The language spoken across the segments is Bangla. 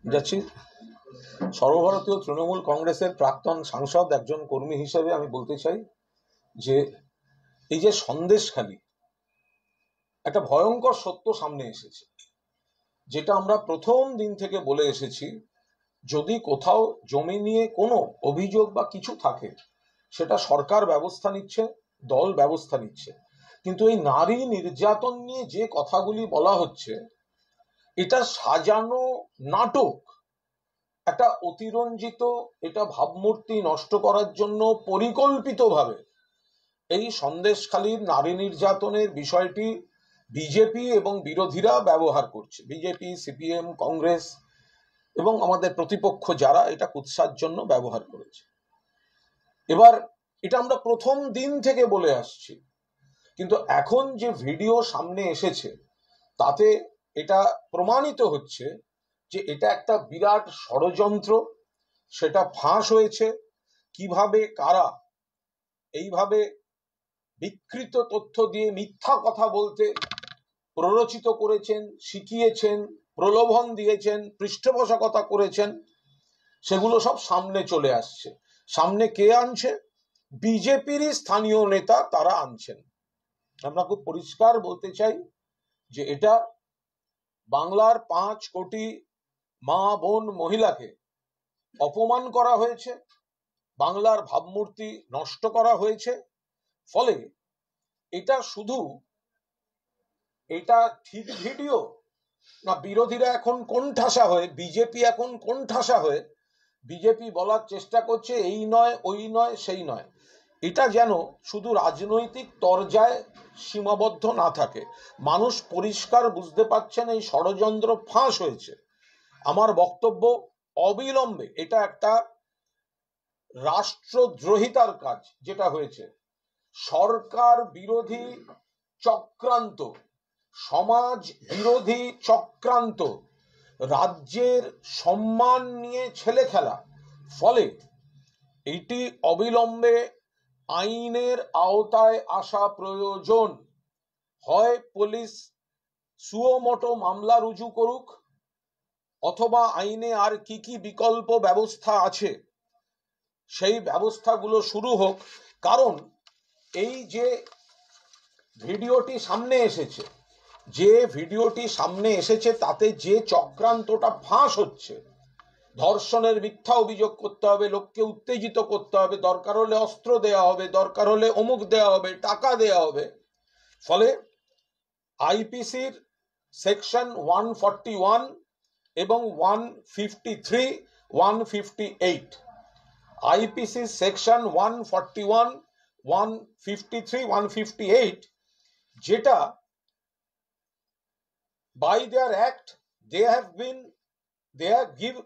যাচ্ছি। সর্বভারতীয় তৃণমূল কংগ্রেসের প্রাক্তন সাংসদ একজন কর্মী হিসেবে আমি বলতে চাই যে এই যে সন্দেশখালী একটা ভয়ঙ্কর সত্য সামনে এসেছে, যেটা আমরা প্রথম দিন থেকে বলে এসেছি। যদি কোথাও জমি নিয়ে কোনো অভিযোগ বা কিছু থাকে, সেটা সরকার ব্যবস্থা নিচ্ছে, দল ব্যবস্থা নিচ্ছে, কিন্তু এই নারী নির্যাতন নিয়ে যে কথাগুলি বলা হচ্ছে, এটা সাজানো নাটক, একটা অতিরঞ্জিত, এটা ভাবমূর্তি নষ্ট করার জন্য পরিকল্পিতভাবে এই সন্দেশখালীর নারী নির্যাতনের বিষয়টি বিজেপি এবং বিরোধীরা ব্যবহার করছে। বিজেপি, সিপিএম, কংগ্রেস এবং আমাদের প্রতিপক্ষ যারা, এটা কুৎসার জন্য ব্যবহার করেছে। এবার এটা আমরা প্রথম দিন থেকে বলে আসছি, কিন্তু এখন যে ভিডিও সামনে এসেছে তাতে এটা প্রমাণিত হচ্ছে যে এটা একটা বিরাট ষড়যন্ত্র, সেটা ফাঁস হয়েছে। কিভাবে কারা এইভাবে বিকৃত তথ্য দিয়ে মিথ্যা কথা বলতে প্ররোচিত করেছেন, শিখিয়েছেন, প্রলোভন দিয়েছেন, পৃষ্ঠপোষকতা করেছেন, সেগুলো সব সামনে চলে আসছে। সামনে কে আনছে? বিজেপিরই স্থানীয় নেতা তারা আনছেন। আমরা খুব পরিষ্কার বলতে চাই যে এটা বাংলার 5 কোটি মা বোন মহিলাকে অপমান করা হয়েছে, বাংলার ভাবমূর্তি নষ্ট করা হয়েছে। ফলে এটা শুধু এটা ঠিক ভিডিও না, বিরোধীরা এখন কোণঠাসা হয়ে, বিজেপি এখন কোণঠাসা হয়ে বিজেপি বলার চেষ্টা করছে এই নয়, ওই নয়, সেই নয়। এটা যেন শুধু রাজনৈতিক তরজায় সীমাবদ্ধ না থাকে। মানুষ পরিষ্কার বুঝতে পারছেন এই ষড়যন্ত্র ফাঁস হয়েছে। আমার বক্তব্য, অবিলম্বে এটা একটা রাষ্ট্রদ্রোহিতার কাজ যেটা হয়েছে, সরকার বিরোধী চক্রান্ত, সমাজ বিরোধী চক্রান্ত, রাজ্যের সম্মান নিয়ে ছেলে খেলা। ফলে এটি অবিলম্বে আইনের আওতায় আসা প্রয়োজন। হয় পুলিশ সুমোটো মামলা রুজু করুক, অথবা আইনে আর কি কি বিকল্প ব্যবস্থা আছে সেই ব্যবস্থাগুলো শুরু হোক। কারণ এই যে ভিডিওটি সামনে এসেছে, তাতে যে চক্রান্তটা ফাঁস হচ্ছে, ধর্ষণের মিথ্যা অভিযোগ করতে হবে, লোককে উত্তেজিত করতে হবে, দরকার হলে অস্ত্র দেয়া হবে, দরকার হলে অমুক দেয়া হবে, টাকা দেয়া হবে। ফলে আইপিসির সেকশন 141 এবং 153, 158, আইপিসি সেকশন 141, 153, 158, যেটা by their act they have give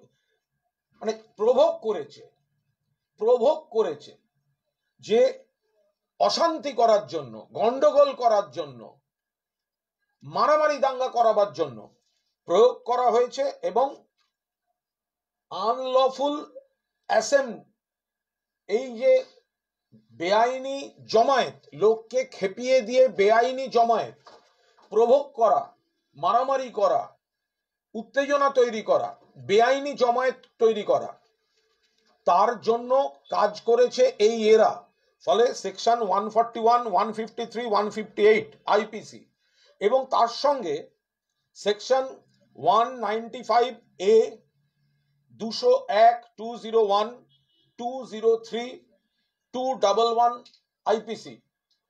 মানে প্রভোগ করেছে যে অশান্তি করার জন্য, গন্ডগোল করার জন্য, মারামারি দাঙ্গা করাবার জন্য প্রয়োগ করা হয়েছে। এবং আনলফুল অ্যাসেম্বলি, এই যে বেআইনি জমায়েত, লোককে খেপিয়ে দিয়ে বেআইনি জমায়েত, প্রভোগ করা, মারামারি করা, উত্তেজনা তৈরি করা, বেআইনি জমায়েত তৈরি করা, তার জন্য কাজ করেছে এই এরা। ফলে সেকশন 141, 153, 158 আইপিসি এবং তার সঙ্গে সেকশন 195A, 201, 201, 203, 211 আইপিসি,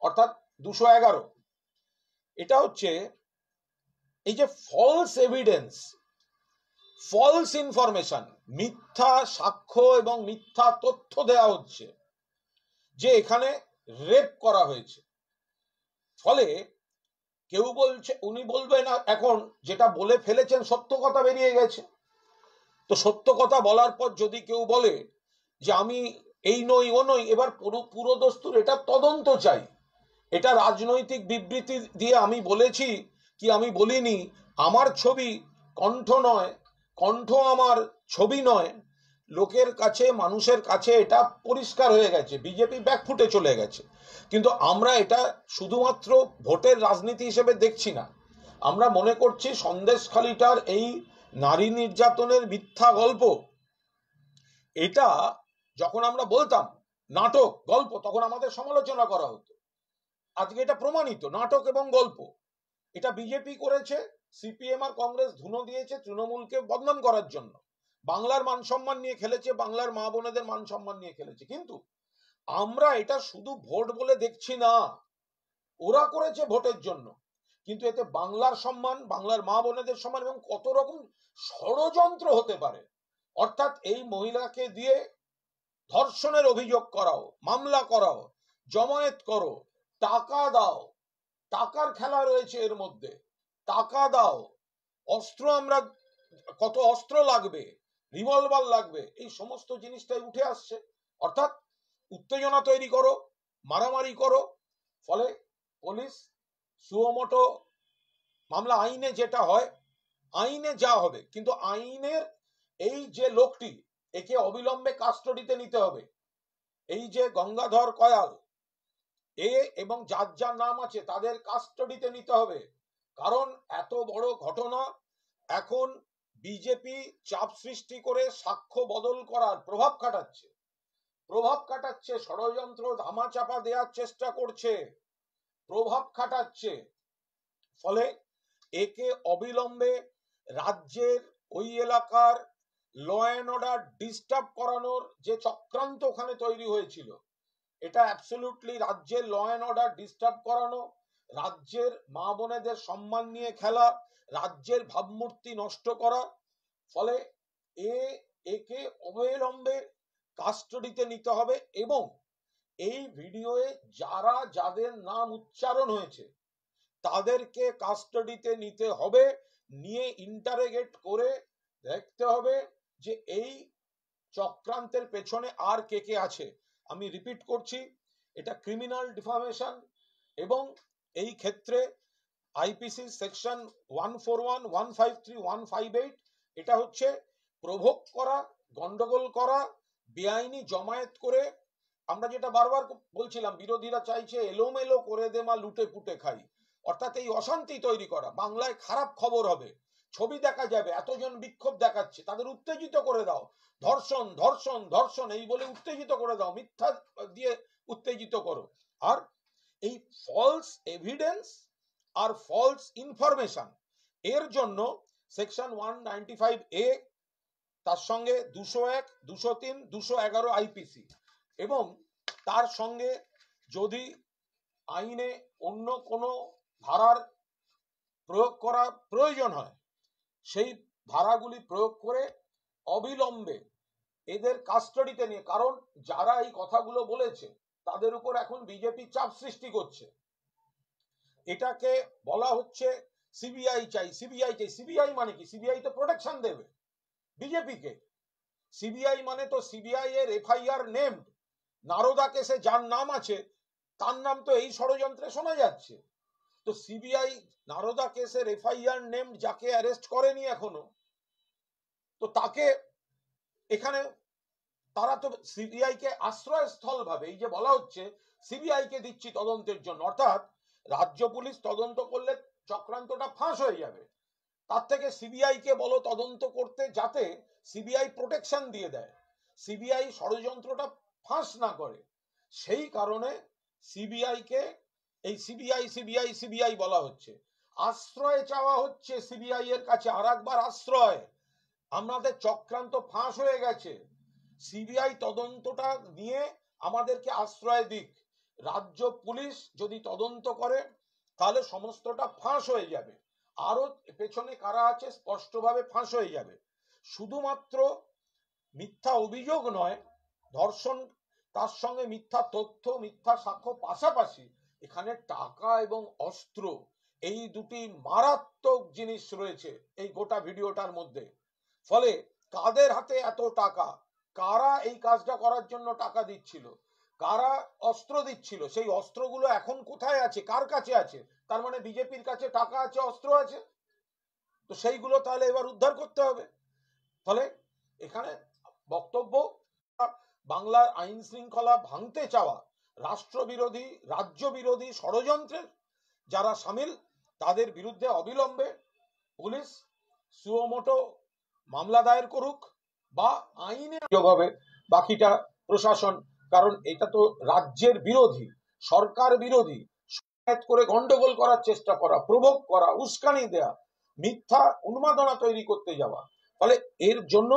অর্থাৎ 211। এটা হচ্ছে এই যে ফলস এভিডেন্স, ফলস ইনফরমেশন, মিথ্যা সাক্ষ্য এবং মিথ্যা তথ্য দেয়া হচ্ছে যে এখানে রেপ করা হয়েছে। ফলে কেউ বলছে, উনি বলবে না, এখন যেটা বলে ফেলেছেন সত্য কথা বেরিয়ে গেছে। তো সত্য কথা বলার পর যদি কেউ বলে যে আমি এই নই, ও নই, এবার পুরো দস্তুর এটা তদন্ত চাই। এটা রাজনৈতিক বিবৃতি দিয়ে আমি বলেছি কি আমি বলিনি, আমার ছবি কণ্ঠ নয়, কণ্ঠ আমার ছবি নয়, লোকের কাছে, মানুষের কাছে এটা পরিষ্কার হয়ে গেছে, বিজেপি ব্যাকফুটে চলে গেছে। কিন্তু আমরা এটা শুধুমাত্র ভোটের রাজনীতি হিসেবে দেখছি না। আমরা মনে করছি সন্দেশখালিটার এই নারী নির্যাতনের মিথ্যা গল্প, এটা যখন আমরা বলতাম নাটক গল্প, তখন আমাদের সমালোচনা করা হতো। আজকে এটা প্রমাণিত নাটক এবং গল্প। এটা বিজেপি করেছে, সিপিএম আর কংগ্রেস ধুনো দিয়েছে তৃণমূলকে বদনাম করার জন্য। বাংলার মান সম্মান নিয়ে খেলেছে, বাংলার মা বোনেদের মান সম্মান নিয়ে খেলেছে। কিন্তু আমরা এটা শুধু ভোট বলে দেখছি না, ওরা করেছে ভোটের জন্য, কিন্তু এতে বাংলার সম্মান, বাংলার মা বোনেদের সম্মান এবং কত রকম ষড়যন্ত্র হতে পারে। অর্থাৎ এই মহিলাকে দিয়ে ধর্ষণের অভিযোগ করাও, মামলা করাও, জমায়েত করো, টাকা দাও, টাকার খেলা রয়েছে এর মধ্যে, টাকা দাও, অস্ত্র, আমরা কত অস্ত্র লাগবে, রিভলভার লাগবে, এই সমস্ত জিনিসটাই উঠে আসছে। অর্থাৎ উত্তেজনা তৈরি করো, মারামারি করো, ফলে পুলিশ সুমোটো মামলা, আইনে যেটা হয় আইনে যা হবে, কিন্তু আইনের এই যে লোকটি, একে অবিলম্বে কাস্টডিতে নিতে হবে। এই যে গঙ্গাধর কয়াল, এ এবং যার যার নাম আছে তাদের কাস্টডিতে নিতে হবে। কারণ এত বড় ঘটনা, এখন বিজেপি চাপ সৃষ্টি করে সাক্ষ্য বদল করার প্রভাব খাটাচ্ছে, ষড়যন্ত্র ধামাচাপা দেওয়ার চেষ্টা করছে, প্রভাব খাটাচ্ছে। ফলে একে অবিলম্বে রাজ্যের ওই এলাকার ল অ্যান্ড অর্ডার ডিস্টার্ব করানোর যে চক্রান্ত ওখানে তৈরি হয়েছিল, এটা অ্যাবসলিউটলি রাজ্যের ল অ্যান্ড অর্ডার ডিস্টার্ব করানো, রাজ্যের মা বোনেদের সম্মান নিয়ে খেলা, রাজ্যের ভাবমূর্তি নষ্ট করা। ফলে একে অবিলম্বে কাস্টডিতে নিতে হবে এবং এই ভিডিওয়ে যারা যাদের নাম উচ্চারণ হয়েছে তাদেরকে কাস্টডিতে নিতে হবে, নিয়ে ইন্টারোগেট করে দেখতে হবে যে এই চক্রান্তের পেছনে আর কে কে আছে। আমি রিপিট করছি, এটা ক্রিমিনাল ডিফামেশন এবং এই ক্ষেত্রে আইপিসি সেকশন 141, 153, 158, এটা হচ্ছে প্রভোগ করা, গন্ডগোল করা, বেআইনি জমায়েত করে। আমরা যেটা বারবার বলছিলাম, বিরোধীরা চাইছে এলোমেলো করে দে মা লুটে পুটে খাই, অর্থাৎ এই অশান্তি তৈরি করা। বাংলায় খারাপ খবর হবে, ছবি দেখা যাবে, এতজন বিক্ষোভ দেখাচ্ছে, তাদের উত্তেজিত করে দাও, ধর্ষণ ধর্ষণ ধর্ষণ এই বলে উত্তেজিত করে দাও, মিথ্যা দিয়ে উত্তেজিত করো। আর এই ফলস এভিডেন্স আর ফলস ইনফরমেশন, এর জন্য সেকশন 195A, তার সঙ্গে 201, 203, 211 আইপিসি, এবং তার সঙ্গে যদি আইনে অন্য কোনো ধারার প্রয়োগ করা প্রয়োজন হয়, সেই ধারাগুলি প্রয়োগ করে অবিলম্বে এদের কাস্টডিতে নিয়ে, কারণ যারা এই কথাগুলো বলেছে তাদের উপর এখন বিজেপি চাপ সৃষ্টি করছে। এটাকে বলা হচ্ছে সিবিআই চাই, সিবিআই চাই। সিবিআই মানে কি? সিবিআই তো প্রোটেকশন দেবে বিজেপিকে। সিবিআই মানে তো সিবিআই এর এফআইআর নেমড, নারদা কেসে যার নাম আছে তার নাম তো এই ষড়যন্ত্রে শোনা যাচ্ছে। তো সিবিআই নারদা কেসের এফআইআর নেমড যাকে অ্যারেস্ট করেনি এখনো, তো তাকে এখানে তারা তো সিবিআই কে আশ্রয়স্থল ভাবে, এই যে বলা হচ্ছে সিবিআই কে দিচ্ছি তদন্তের জন্য, অর্থাৎ রাজ্য পুলিশ তদন্ত করলে চক্রান্তটা ফাঁস হয়ে যাবে, তার থেকে সিবিআই কে বলো তদন্ত করতে, যাতে সিবিআই প্রোটেকশন দিয়ে দেয়, সিবিআই ষড়যন্ত্রটা ফাঁস না করে। সেই কারণে সিবিআই কে এই সিবিআই সিবিআই সিবিআই বলা হচ্ছে, আশ্রয় চাওয়া হচ্ছে সিবিআই এর কাছে, আর একবার আশ্রয়, আমাদের চক্রান্ত ফাঁস হয়ে গেছে, সিবিআই তদন্তটা নিয়ে আমাদেরকে আশ্রয় দিক। রাজ্য পুলিশ যদি তদন্ত করে তাহলে সমস্তটা ফাঁস হয়ে যাবে, আরো পেছনে কারা আছে স্পষ্টভাবে ফাঁস হয়ে যাবে। শুধুমাত্র মিথ্যা অভিযোগ নয়, ধর্ষণ, তার সঙ্গে মিথ্যা তথ্য, মিথ্যা সাক্ষ্য, পাশাপাশি এখানে টাকা এবং অস্ত্র, এই দুটি মারাত্মক জিনিস রয়েছে এই গোটা ভিডিওটার মধ্যে। ফলে কাদের হাতে এত টাকা, কারা এই কাজটা করার জন্য টাকা দিচ্ছিল, কারা অস্ত্র দিচ্ছিল, সেই অস্ত্রগুলো এখন কোথায় আছে, কার কাছে আছে? তার মানে বিজেপির কাছে টাকা আছে, অস্ত্র আছে, তো সেইগুলো তাহলে এবার উদ্ধার করতে হবে। ফলে এখানে বক্তব্য বাংলার আইন শৃঙ্খলা ভাঙতে চাওয়া রাষ্ট্রবিরোধী রাজ্য বিরোধী ষড়যন্ত্রের যারা সামিল তাদের বিরুদ্ধে অবিলম্বে পুলিশ সুমোটো মামলা দায়ের করুক বা আইনে প্রয়োগ হবে বাকিটা প্রশাসন, কারণ এটা তো রাজ্যের বিরোধী সরকার বিরোধী করে গন্ডগোল করার চেষ্টা করা, প্রভোগ করা, উস্কানি দেয়া, মিথ্যা উন্মাদনা তৈরি করতে যাওয়া। ফলে এর জন্য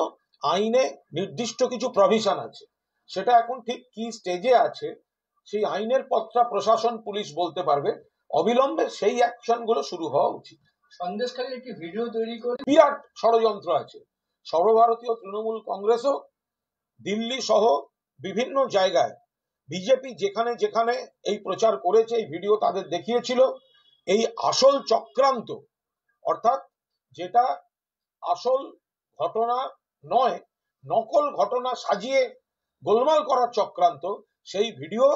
আইনে নির্দিষ্ট কিছু প্রভিশন আছে, সেটা এখন ঠিক কি স্টেজে আছে সেই আইনের পথটা প্রশাসন পুলিশ বলতে পারবে। অবিলম্বে সেই অ্যাকশন গুলো শুরু হওয়া উচিত। সন্দেশখালীর একটি ভিডিও তৈরি করে বিরাট ষড়যন্ত্র আছে। সর্বভারতীয় তৃণমূল কংগ্রেসও দিল্লি সহ বিভিন্ন জায়গায় বিজেপি যেখানে যেখানে এই প্রচার করেছে, এই ভিডিও তাদের দেখিয়েছিল, এই আসল চক্রান্ত অর্থাৎ যেটা আসল ঘটনা নয়, নকল ঘটনা সাজিয়ে গোলমাল করার চক্রান্ত, সেই ভিডিও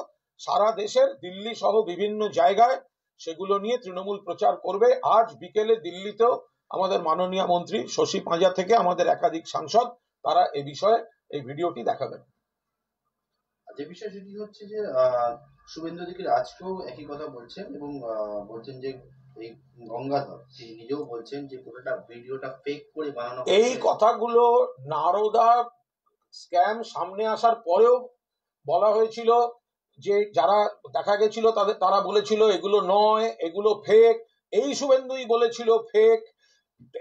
সারা দেশের দিল্লি সহ বিভিন্ন জায়গায় সেগুলো নিয়ে তৃণমূল প্রচার করবে। আজ বিকেলে দিল্লিতেও আমাদের মাননীয় মন্ত্রী শশী পাঁজা থেকে আমাদের একাধিক সাংসদ তারা এ বিষয়ে এই ভিডিওটি দেখাবেন। যে বিষয় সেটি হচ্ছে যে শুভেন্দু অধিকারী আজকেও একই কথা বলছেন এবং বলছেন যে এই গঙ্গাধর তিনি নিজেও বলছেন যে পুরোটা ভিডিওটা ফেক করে বানানো। এই কথাগুলো নারদা স্ক্যাম সামনে আসার পরেও বলা হয়েছিল, যে যারা দেখা গেছিল তারা বলেছিল এগুলো নয়, এগুলো ফেক। এই শুভেন্দুই বলেছিল ফেক,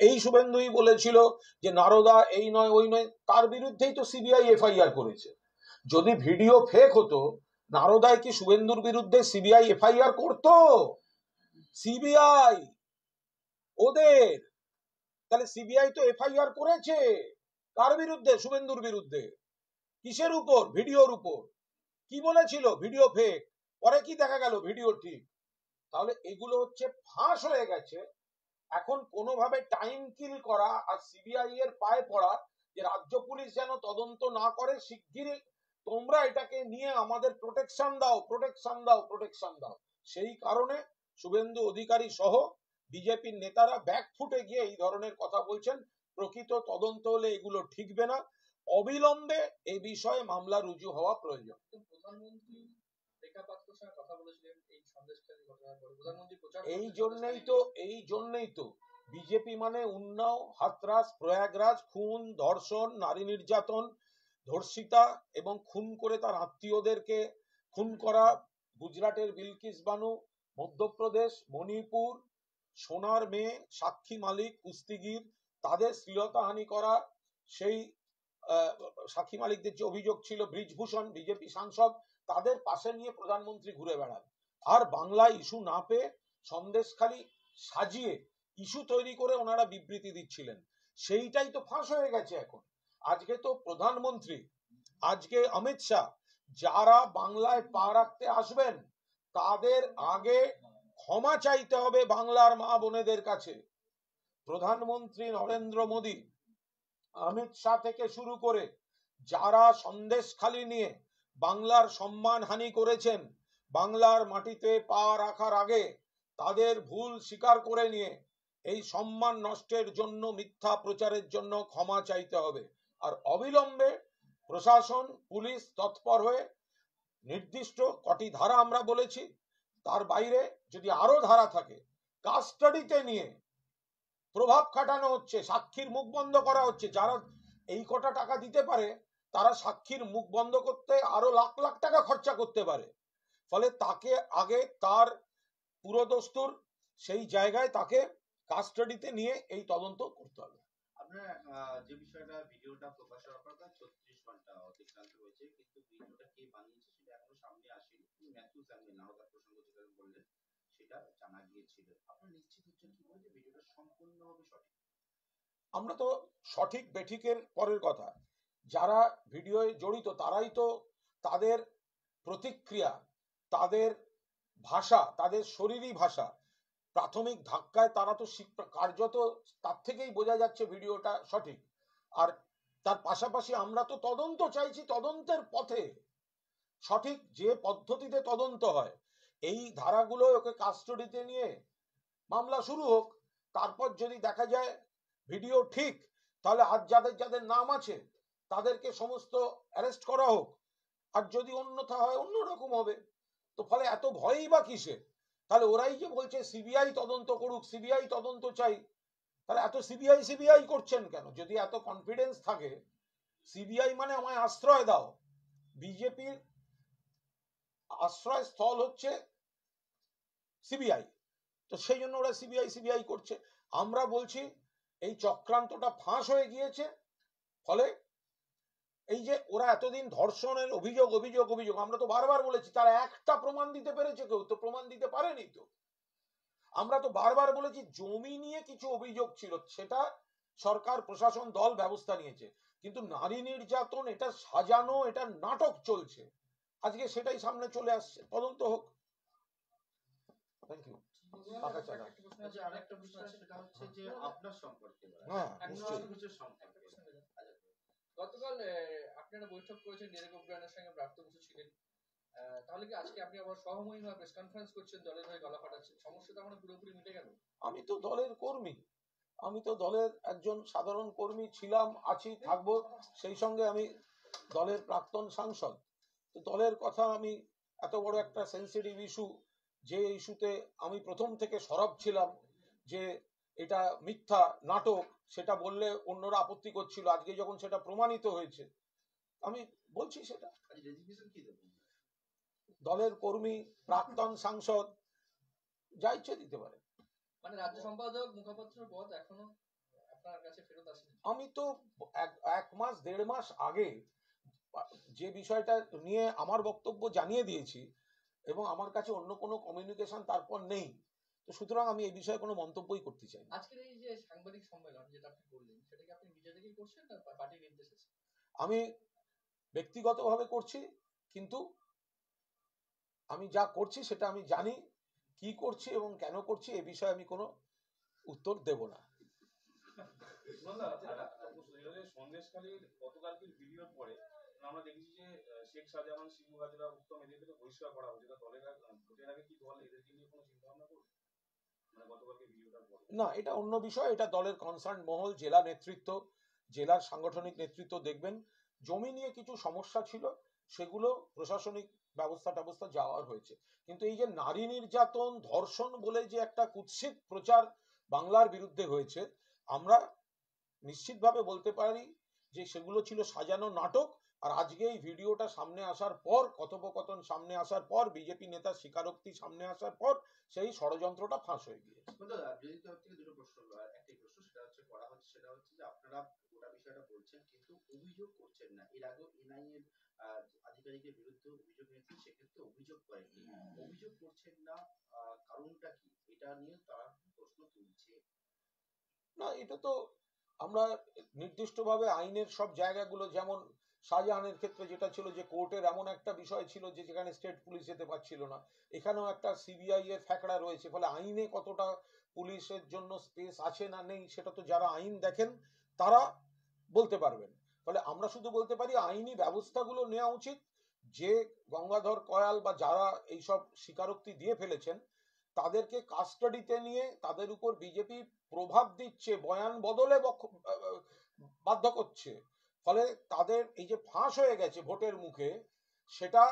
এই শুভেন্দুই বলেছিল যে নারদা এই নয় ওই নয়। তার বিরুদ্ধেই তো সিবিআই এফআইআর করেছে। যদি ভিডিও ফেক হতো, নারদায় কি শুভেন্দুর বিরুদ্ধে সিবিআই এফআইআর করতো? সিবিআই ওদের, তাহলে সিবিআই তো এফআইআর করেছে কার বিরুদ্ধে? শুভেন্দুর বিরুদ্ধে। কিসের উপর? ভিডিওর উপর। কি বলেছিল? ভিডিও ফেক, পরে কি দেখা গেল ভিডিও ঠিক। তাহলে এগুলো হচ্ছে ফাঁস হয়ে গেছে। এখন কোনোভাবে টাইম কিল করা আর সিবিআই এর পায়ে পড়া যে রাজ্য পুলিশ যেন তদন্ত না করে, শিগগিরই তোমরা এটাকে নিয়ে আমাদের প্রোটেকশন দাও, প্রোটেকশন দাও, প্রোটেকশন দাও। সেই কারণে শুভেন্দু অধিকারী সহ বিজেপির নেতারা ব্যাকফুটে গিয়ে এই ধরনের কথা বলছেন। প্রকৃত তদন্ত হলে এগুলো ঠিকবে না। অবিলম্বে এই বিষয়ে মামলা রুজু হওয়া প্রয়োজন। প্রধানমন্ত্রী কথা বলেছিলেন এই সন্দেশখালী ঘটনার পরে। প্রধানমন্ত্রী প্রচার এই জন্যই তো বিজেপি মানে উন্নাও, হাতরাস, প্রয়াগরাজ, খুন, ধর্ষণ, নারী নির্যাতন, ধর্ষিতা এবং খুন করে তার আত্মীয়দেরকে খুন করা, গুজরাটের বিলকিস বানু, মধ্যপ্রদেশ, মণিপুর, সোনার মেয়ে, সাক্ষী মালিক, কুস্তিগির, তাদের শ্লীলতাহানি করা, সেই সাক্ষী মালিকদের যে অভিযোগ ছিল, ব্রিজভূষণ বিজেপি সাংসদ, তাদের পাশে নিয়ে প্রধানমন্ত্রী ঘুরে বেড়ান। আর বাংলায় ইস্যু না পেয়ে সন্দেশখালী সাজিয়ে ইস্যু তৈরি করে ওনারা বিবৃতি দিচ্ছিলেন। সেইটাই তো ফাঁস হয়ে গেছে এখন। আজকে তো প্রধানমন্ত্রী, আজকে অমিত শাহ, যারা বাংলায় পা রাখতে আসবেন তাদের আগে ক্ষমা চাইতে হবে বাংলার মা বোনেদের কাছে। প্রধানমন্ত্রী নরেন্দ্র মোদী, অমিত শাহ থেকে শুরু করে যারা সন্দেশখালী নিয়ে বাংলার সম্মান হানি করেছেন, বাংলার মাটিতে পা রাখার আগে তাদের ভুল স্বীকার করে নিয়ে এই সম্মান নষ্টের জন্য, মিথ্যা প্রচারের জন্য ক্ষমা চাইতে হবে। আর অবিলম্বে প্রশাসন, পুলিশ তৎপর হয়ে নির্দিষ্ট কটি ধারা আমরা বলেছি, তার বাইরে যদি আরো ধারা থাকে, কাস্টাডিতে নিয়ে প্রভাব খাটানো হচ্ছে, সাক্ষীর মুখ বন্ধ করা হচ্ছে। যারা এই কটা টাকা দিতে পারে তারা সাক্ষীর মুখ বন্ধ করতে আরো লাখ লাখ টাকা খরচা করতে পারে। ফলে তাকে আগে তার পুরোদস্তুর সেই জায়গায় তাকে কাস্টাডিতে নিয়ে এই তদন্ত করতে হবে। আপনার যে বিষয়টা ভিডিওটা প্রকাশ হওয়ার পর 36 ঘন্টা অতিক্রান্ত হয়েছে, কিন্তু ভিডিওটা কে বানিয়েছে সেটা এখনো সামনে আসেনি। ম্যাথিউ স্যামুয়েল নাওদার প্রসঙ্গ যেটা বললেন সেটা জানা গিয়েছিল। আপনারা নিশ্চিত হচ্ছেন কি করে যে ভিডিওটা সম্পূর্ণভাবে সঠিক? আমরা তো সঠিক বেঠিকের পরের কথা, যারা ভিডিওয়ে জড়িত তারাই তো তাদের প্রতিক্রিয়া, তাদের ভাষা, তাদের শরীরী ভাষা, প্রাথমিক ধাক্কায় তারা তো কার্যত তার থেকেই বোঝা যাচ্ছে ভিডিওটা সঠিক। আর তার পাশাপাশি আমরা তো তদন্ত চাইছি, তদন্তের পথে সঠিক যে পদ্ধতিতে তদন্ত হয় এই ধারাগুলো ওকে কাস্টডিতে নিয়ে মামলা শুরু হোক। তারপর যদি দেখা যায় ভিডিও ঠিক, তাহলে আজ যাদের যাদের নাম আছে তাদেরকে সমস্ত অ্যারেস্ট করা হোক, আর যদি অন্যথা হয় অন্যরকম হবে। তো ফলে এত ভয়ই বা কিসে? তাহলে ওরাই যে বলছে সিবিআই তদন্ত করুক, সিবিআই তদন্ত চাই, তাহলে এত সিবিআই সিবিআই করছেন কেন? যদি এত কনফিডেন্স থাকে, সিবিআই মানে আমায় আশ্রয় দাও, বিজেপির আশ্রয় স্থল হচ্ছে সিবিআই, তো সেই জন্য ওরা সিবিআই সিবিআই করছে। আমরা বলছি এই চক্রান্তটা ফাঁস হয়ে গিয়েছে। ফলে এই যে ওরা এতদিন ধর্ষণের অভিযোগ অভিযোগ অভিযোগ, আমরা তো বারবার বলেছি, তারা একটা প্রমাণ দিতে পেরেছে? কেউ তো প্রমাণ দিতে পারেনি। তো আমরা তো বারবার বলেছি জমি নিয়ে কিছু অভিযোগ ছিল, সেটা সরকার প্রশাসন দল ব্যবস্থা নিয়েছে, কিন্তু নারী নির্যাতন এটা সাজানো, এটা নাটক চলছে, আজকে সেটাই সামনে চলে আসছে। তদন্ত হোক। Thank you. পাকা চালা। একটা প্রশ্ন আছে, আচ্ছা, আরেকটা আরেকটা প্রশ্ন বিষয় আছে। সেটা হচ্ছে যে আপনার সম্পর্কে হ্যাঁ, আপনার নিশ্চয়ই। অফিসের সম্পর্কে। একটা প্রশ্ন আছে। গতকাল আপনারা বৈঠক করেছেন, ডেরেক ওব্রায়ানের সঙ্গে প্রাপ্ত বসু ছিলেন, তাহলে কি আজকে আপনি আবার সহময়ী হয়ে প্রেস কনফারেন্স করছেন, দলের হয়ে গলা ফাটাচ্ছেন? সমস্যাটা মানে পুরোপুরি মিটে গেল? আমি তো দলের কর্মী, আমি তো দলের একজন সাধারণ কর্মী ছিলাম, আছি, থাকবো। সেই সঙ্গে আমি দলের প্রাক্তন সাংসদ। তো দলের কথা, আমি এত বড় একটা সেন্সিটিভ ইস্যু, যে ইস্যুতে আমি প্রথম থেকে সরব ছিলাম যে এটা মিথ্যা নাটক, সেটা বললে অন্যরা আপত্তি করছিল। আজকে যখন সেটা প্রমাণিত হয়েছে, আমি বলছি সেটা। রেজিগনেশন কি দেবেন? দলের কর্মী, প্রাক্তন সাংসদ, যা ইচ্ছে দিতে পারে। মানে রাজ্য সম্পাদক মুখপাত্র পদ এখনো আপনার কাছে ফেরত আসেনি? আমি তো এক মাস 1.5 মাস আগে যে বিষয়টা নিয়ে আমার বক্তব্য জানিয়ে দিয়েছি, এবং আমার কাছে অন্য কোনো কমিউনিকেশন তারপর নেই। তো সুতরাং আমি এই বিষয়ে কোনো মন্তব্যই করতে চাই না। আজকের এই যে সাংবাদিক সম্মেলন যেটা আপনি করলেন, সেটা কি আপনি নিজে থেকেই করছেন না পার্টির নির্দেশ আছে? আমি ব্যক্তিগতভাবে করছি, কিন্তু আমি যা করছি সেটা আমি জানি, কি করছি এবং কেন করছি এ বিষয়ে আমি কোনো উত্তর দেব না। সন্দেশখালীর গতকালকের ভিডিওর পরে আমরা দেখেছি যে শেখ শাহজাহান, শিবু হাজরা, উত্তম এদেরকে বহিষ্কার করা হয়েছে। দলের ভোটের আগে কি দল এদেরকে নিয়ে কোনো চিন্তা ভাবনা করবে, মানে গতকালকে ভিডিওটার পরে? না, এটা অন্য বিষয়। এটা দলের কনসার্ন মহল, জেলা নেতৃত্ব, জেলার সাংগঠনিক নেতৃত্ব দেখবেন। জমি নিয়ে কিছু সমস্যা ছিল, সেগুলো প্রশাসনিক ব্যবস্থা যাওয়ার হয়েছে। কিন্তু এই যে নারী নির্যাতন, ধর্ষণ বলে যে একটা কুৎসিত প্রচার বাংলার বিরুদ্ধে হয়েছে, আমরা নিশ্চিতভাবে বলতে পারি যে সেগুলো ছিল সাজানো নাটক। আর আজকে এই ভিডিওটা সামনে আসার পর, কথোপকথন সামনে আসার পর, বিজেপি নেতার স্বীকারোক্তি সামনে আসার পর, সেই ষড়যন্ত্রটা ফাঁস হয়ে গিয়েছে। বিরোধী তরফ থেকে দুটো প্রশ্ন, একটাই প্রশ্ন সেটা হচ্ছে করা হচ্ছে, সেটা হচ্ছে যে আপনারা গোটা বিষয়টা বলছেন কিন্তু অভিযোগ করছেন না। এর আগেও এনআই এর আধিকারিকের বিরুদ্ধে অভিযোগ এনেছেন, সেক্ষেত্রে অভিযোগ করেননি। অভিযোগ করছেন না, কারণটা কি? এটা নিয়ে তারা প্রশ্ন তুলছে। না, এটা তো আমরা নির্দিষ্টভাবে আইনের সব জায়গাগুলো, যেমন শাহজাহানের ক্ষেত্রে যেটা ছিল যে কোর্টের এমন একটা বিষয় ছিল যে যেখানে স্টেট পুলিশ যেতে পারছিল না, এখানেও একটা সিবিআই এর ফ্যাকড়া রয়েছে। ফলে আইনে কতটা পুলিশের জন্য স্পেস আছে না নেই, সেটা তো যারা আইন দেখেন তারা বলতে পারবেন। ফলে আমরা শুধু বলতে পারি আইনি ব্যবস্থাগুলো নেওয়া উচিত। যে গঙ্গাধর কয়াল বা যারা এইসব স্বীকারোক্তি দিয়ে ফেলেছেন, তাদেরকে কাস্টাডিতে নিয়ে তাদের উপর বিজেপি প্রভাব দিচ্ছে, বয়ান বদলে বাধ্য করছে। ফলে তাদের এই যে ফাঁস হয়ে গেছে ভোটের মুখে, সেটা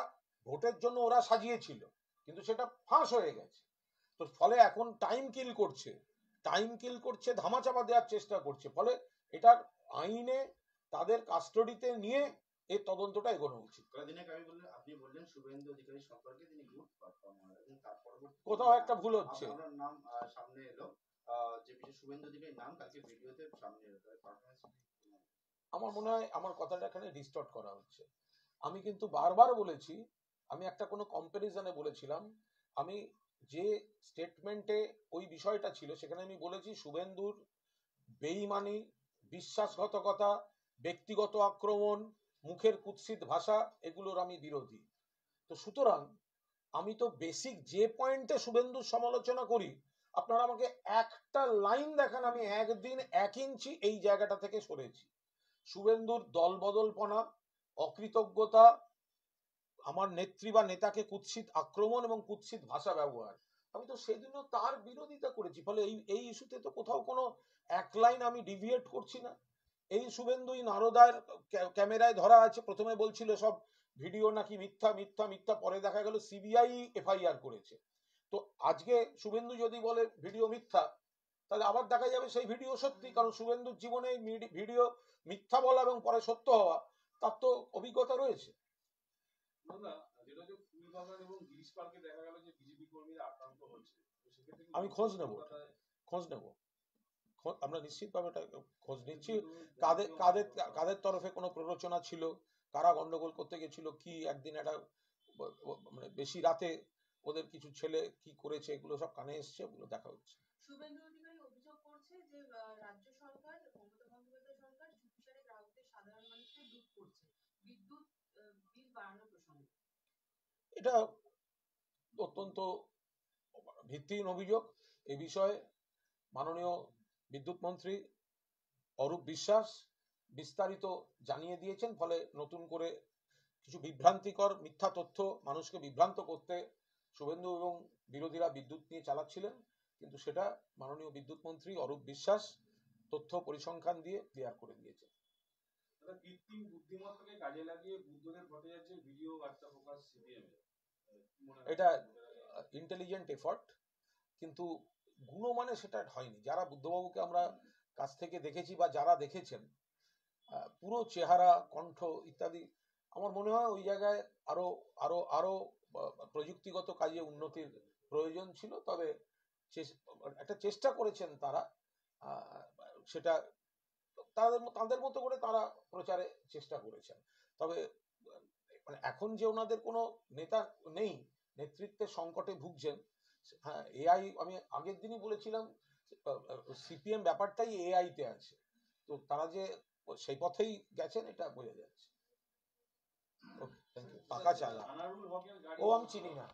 ভোটের জন্য ওরা সাজিয়েছিল, কিন্তু সেটা ফাঁস হয়ে গেছে। তো ফলে এখন টাইম কিল করছে, ধামাচাপা দেওয়ার চেষ্টা করছে। ফলে এটার আইনে তাদের কাস্টাডিতে নিয়ে এই তদন্তটা এগোনো উচিত। আপনি বললেন শুভেন্দু অধিকারী সম্পর্কে তিনি গুড পারফর্মার, এবং তার পরবর্তী কোথাও একটা ভুল হচ্ছে। আপনার নাম সামনে এলো, যে বিশেষ শুভেন্দু অধিকারীর নাম কালকে ভিডিওতে সামনে এলো, তার পারফরম্যান্স আমার মনে হয় আমার কথাটা এখানে ডিস্টর্ট করা হচ্ছে। আমি কিন্তু বারবার বলেছি, আমি একটা কোনো কম্প্যারিজনে বলেছিলাম, আমি যে স্টেটমেন্টে ওই বিষয়টা ছিল সেখানে আমি বলেছি শুভেন্দুর বেইমানি, বিশ্বাসঘাতকতা, ব্যক্তিগত আক্রমণ, মুখের কুৎসিত ভাষা, এগুলোর আমি বিরোধী। তো সুতরাং আমি তো বেসিক যে পয়েন্টে শুভেন্দুর সমালোচনা করি, আপনারা আমাকে একটা লাইন দেখান আমি একদিন 1 ইঞ্চি এই জায়গাটা থেকে সরেছি। শুভেন্দুর দলবদলপনা, অকৃতজ্ঞতা, আমার নেত্রী বা নেতাকে কুৎসিত আক্রমণ এবং কুৎসিত ভাষা ব্যবহার, আমি তো সেদিনও তার বিরোধিতা করেছি। ফলে এই ইস্যুতে তো কোথাও কোনো এক লাইন আমি ডিভিয়েট করছি না। এই শুভেন্দুই নারদার ক্যামেরায় ধরা আছে, প্রথমে বলছিল সব ভিডিও নাকি মিথ্যা মিথ্যা মিথ্যা, পরে দেখা গেল সিবিআই এফআইআর করেছে। তো আজকে শুভেন্দু যদি বলে ভিডিও মিথ্যা, তাহলে আবার দেখা যাবে সেই ভিডিও সত্যি, কারণ শুভেন্দুর জীবনে ভিডিও মিথ্যা বলা এবং পরে সত্য হওয়া তার তো অভিজ্ঞতা রয়েছে। না, যেটা যে ফুলবাগান এবং গিরিশ পার্কে দেখা গেল যে বিজেপি কর্মীরা আক্রান্ত হচ্ছে, তো সেক্ষেত্রে কি আমি খোঁজ নেব, আমরা নিশ্চিতভাবে খোঁজ নিচ্ছি কাদের কাদের কাদের তরফে কোনো প্ররোচনা ছিল, কারা গন্ডগোল করতে গেছিল, কি একদিন একটা মানে বেশি রাতে ওদের কিছু ছেলে কি করেছে, এগুলো সব কানে এসছে, ওগুলো দেখা হচ্ছে। শুভেন্দু অধিকারী অভিযোগ করছে যে রাজ্য সরকার, মমতা বন্দ্যোপাধ্যায় সরকার চুপিসারে গ্রাহকদের, সাধারণ মানুষকে লুট করছে বিদ্যুৎ বিল বাড়ানোর প্রসঙ্গে। এটা অত্যন্ত ভিত্তিহীন অভিযোগ। এ বিষয়ে মাননীয় বিদ্যুৎ মন্ত্রী অরূপ বিশ্বাস বিস্তারিত জানিয়ে দিয়েছেন, ফলে নতুন করে কিছু বিভ্রান্তিকর মিথ্যা তথ্য মানুষকে বিভ্রান্ত করতে শুভেন্দু এবং বিরোধীরা বিদ্যুৎ নিয়ে চালাচ্ছিলেন, কিন্তু সেটা মাননীয় বিদ্যুৎ মন্ত্রী অরূপ বিশ্বাস তথ্য পরিসংখ্যান দিয়ে ক্লিয়ার করে দিয়েছেন। কৃত্রিম বুদ্ধিমত্তাকে কাজে লাগিয়ে বুদ্ধদেব ভট্টাচার্যের ভিডিও বার্তা প্রকাশ সিপিএম, এটা ইন্টেলিজেন্ট এফর্ট, কিন্তু গুণমানে সেটা হয়নি। যারা বুদ্ধবাবুকে আমরা কাছ থেকে দেখেছি বা যারা দেখেছেন, পুরো চেহারা, কণ্ঠ ইত্যাদি, আমার মনে হয় ওই জায়গায় আরো আরো আরো প্রযুক্তিগত কাজে উন্নতির প্রয়োজন ছিল। তবে একটা চেষ্টা করেছেন তারা, সেটা তাদের মতো করে তারা প্রচারে চেষ্টা করেছেন। তবে মানে এখন যে ওনাদের কোনো নেতা নেই, নেতৃত্বের সংকটে ভুগছেন, হ্যাঁ এআই, আমি আগের দিনই বলেছিলাম সিপিএম ব্যাপারটাই এআই তে আছে, তো তারা যে সেই পথেই গেছেন এটা বোঝা যাচ্ছে। পাকা চালা ও আমি চিনি না।